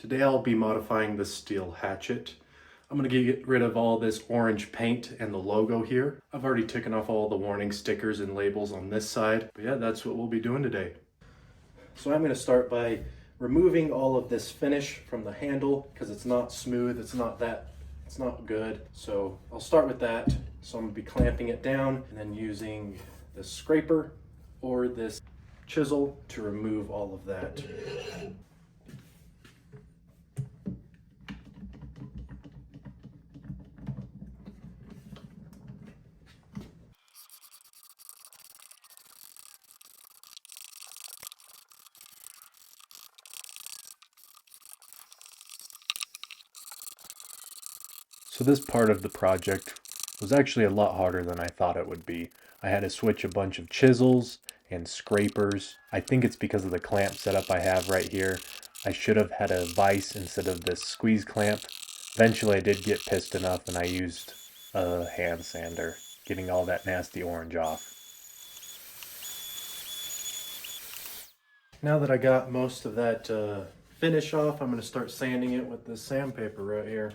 Today I'll be modifying this steel hatchet. I'm going to get rid of all this orange paint and the logo here. I've already taken off all the warning stickers and labels on this side. But yeah, that's what we'll be doing today. So I'm going to start by removing all of this finish from the handle because it's not smooth, it's not good. So I'll start with that. So I'm going to be clamping it down and then using the scraper or this chisel to remove all of that. So this part of the project was actually a lot harder than I thought it would be. I had to switch a bunch of chisels and scrapers. I think it's because of the clamp setup I have right here. I should have had a vise instead of this squeeze clamp. Eventually I did get pissed enough and I used a hand sander, getting all that nasty orange off. Now that I got most of that finish off, I'm going to start sanding it with this sandpaper right here.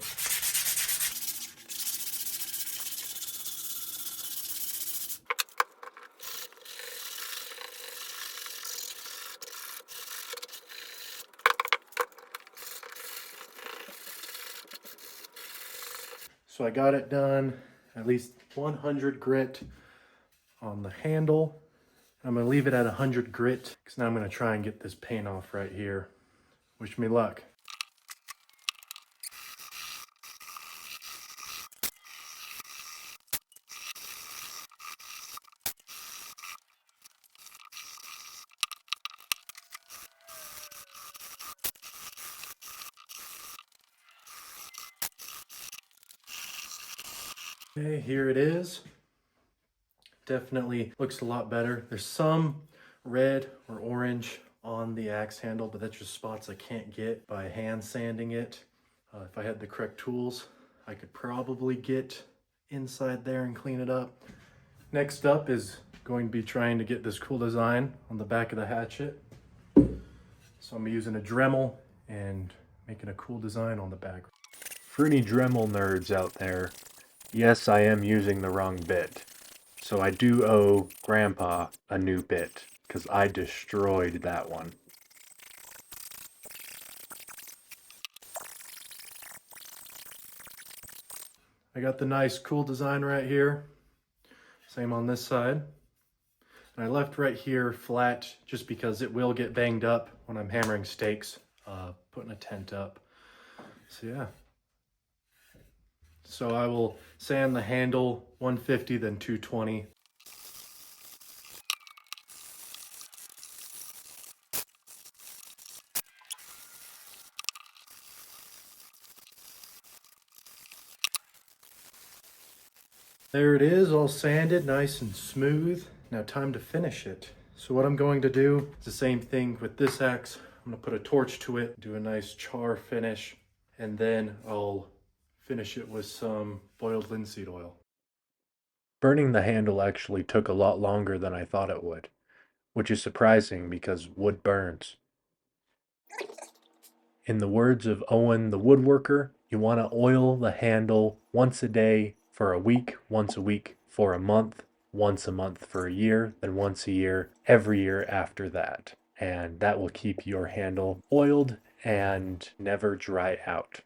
So I got it done, at least 100 grit on the handle. I'm gonna leave it at 100 grit because now I'm gonna try and get this paint off right here. Wish me luck. Okay, here it is. Definitely looks a lot better. There's some red or orange on the axe handle, but that's just spots I can't get by hand sanding it. If I had the correct tools, I could probably get inside there and clean it up. Next up is going to be trying to get this cool design on the back of the hatchet. So I'm using a Dremel and making a cool design on the back. For any Dremel nerds out there, yes, I am using the wrong bit. So I do owe Grandpa a new bit, because I destroyed that one. I got the nice cool design right here. Same on this side. And I left right here flat just because it will get banged up when I'm hammering stakes, putting a tent up. So yeah. So I will sand the handle 150, then 220. There it is, all sanded, nice and smooth. Now time to finish it. So what I'm going to do is the same thing with this axe. I'm gonna put a torch to it, do a nice char finish, and then I'll finish it with some boiled linseed oil. Burning the handle actually took a lot longer than I thought it would, which is surprising because wood burns. In the words of Owen the woodworker, you want to oil the handle once a day for a week, once a week for a month, once a month for a year, then once a year, every year after that. And that will keep your handle oiled and never dry out.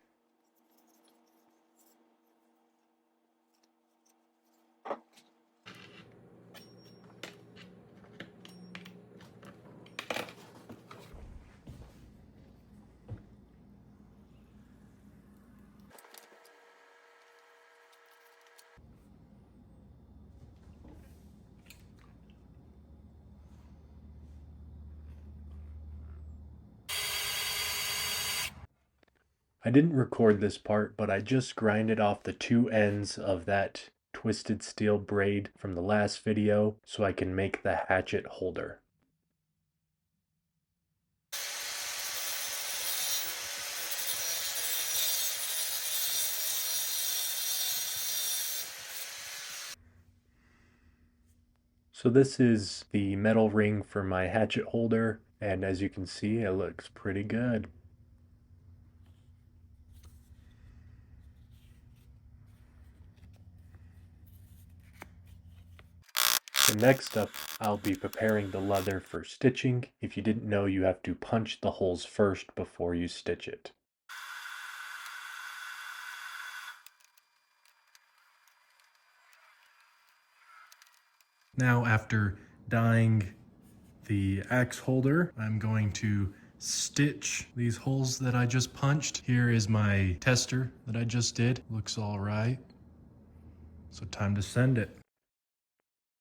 I didn't record this part, but I just grinded off the two ends of that twisted steel braid from the last video so I can make the hatchet holder. So this is the metal ring for my hatchet holder, and as you can see, it looks pretty good. Next up, I'll be preparing the leather for stitching. If you didn't know, you have to punch the holes first before you stitch it. Now, after dyeing the axe holder, I'm going to stitch these holes that I just punched. Here is my tester that I just did. Looks all right. So time to send it.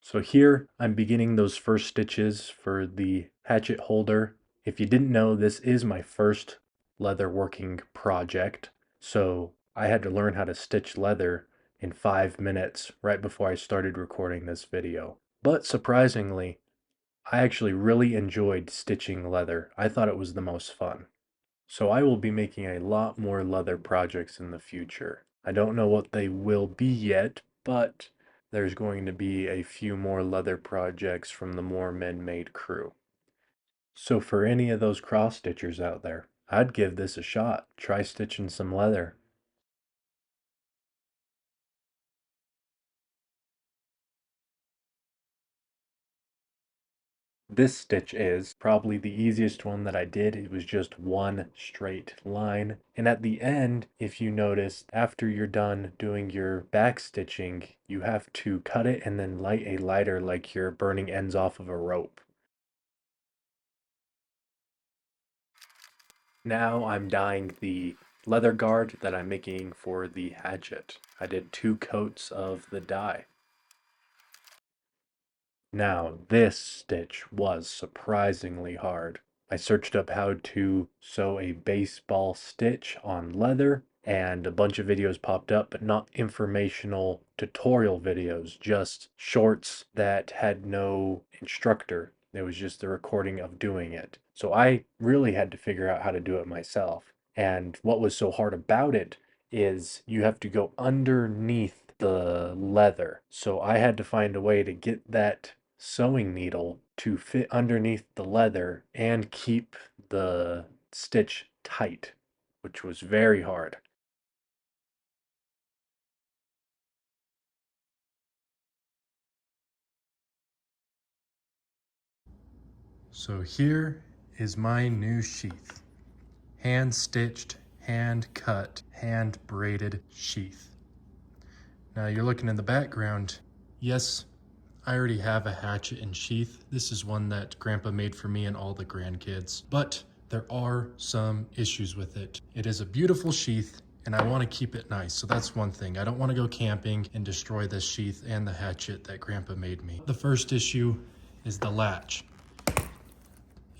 So here I'm beginning those first stitches for the hatchet holder. If you didn't know, this is my first leather working project. So I had to learn how to stitch leather in 5 minutes right before I started recording this video. But surprisingly, I actually really enjoyed stitching leather. I thought it was the most fun. So I will be making a lot more leather projects in the future. I don't know what they will be yet, but there's going to be a few more leather projects from the More Men Made crew. So for any of those cross stitchers out there, I'd give this a shot. Try stitching some leather. This stitch is probably the easiest one that I did. It was just one straight line. And at the end, if you notice, after you're done doing your back stitching, you have to cut it and then light a lighter like you're burning ends off of a rope. Now I'm dyeing the leather guard that I'm making for the hatchet. I did 2 coats of the dye. Now, this stitch was surprisingly hard. I searched up how to sew a baseball stitch on leather, and a bunch of videos popped up, but not informational tutorial videos, just shorts that had no instructor. It was just the recording of doing it. So I really had to figure out how to do it myself. And what was so hard about it is you have to go underneath the leather. So I had to find a way to get that sewing needle to fit underneath the leather and keep the stitch tight, which was very hard. So here is my new sheath. Hand stitched, hand cut, hand braided sheath. Now you're looking in the background. Yes, I already have a hatchet and sheath. This is one that Grandpa made for me and all the grandkids, but there are some issues with it. It is a beautiful sheath and I want to keep it nice. So that's one thing. I don't want to go camping and destroy this sheath and the hatchet that Grandpa made me. The first issue is the latch.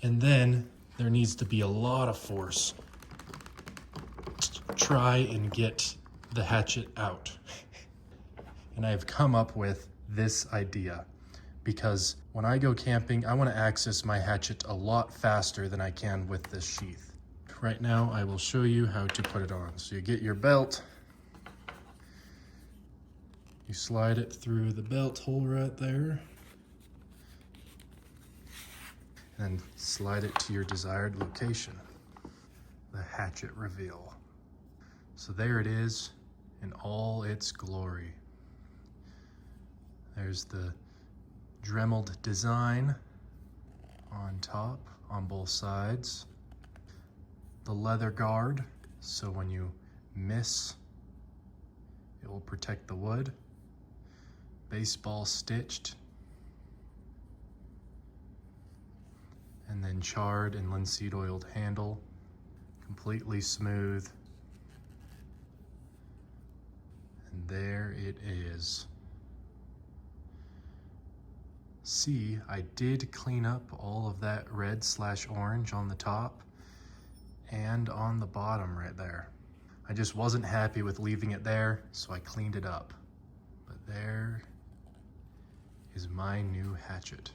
And then there needs to be a lot of force to try and get the hatchet out. And I've come up with this idea because when I go camping, I want to access my hatchet a lot faster than I can with this sheath. Right now, I will show you how to put it on. So you get your belt, you slide it through the belt hole right there, and slide it to your desired location, the hatchet reveal. So there it is in all its glory. There's the Dremeled design on top, on both sides. The leather guard, so when you miss, it will protect the wood. Baseball stitched. And then charred and linseed oiled handle, completely smooth. And there it is. See, I did clean up all of that red/orange on the top and on the bottom right there. I just wasn't happy with leaving it there, so I cleaned it up. But there is my new hatchet.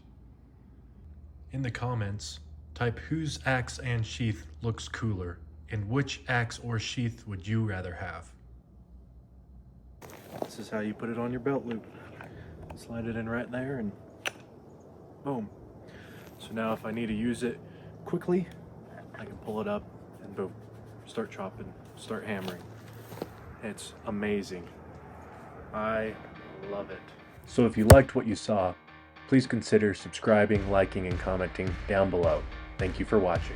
In the comments, type whose axe and sheath looks cooler, and which axe or sheath would you rather have? This is how you put it on your belt loop. Slide it in right there and boom. So now if I need to use it quickly, I can pull it up and boom, start chopping, start hammering. It's amazing. I love it. So if you liked what you saw, Please consider subscribing, liking, and commenting down below. Thank you for watching.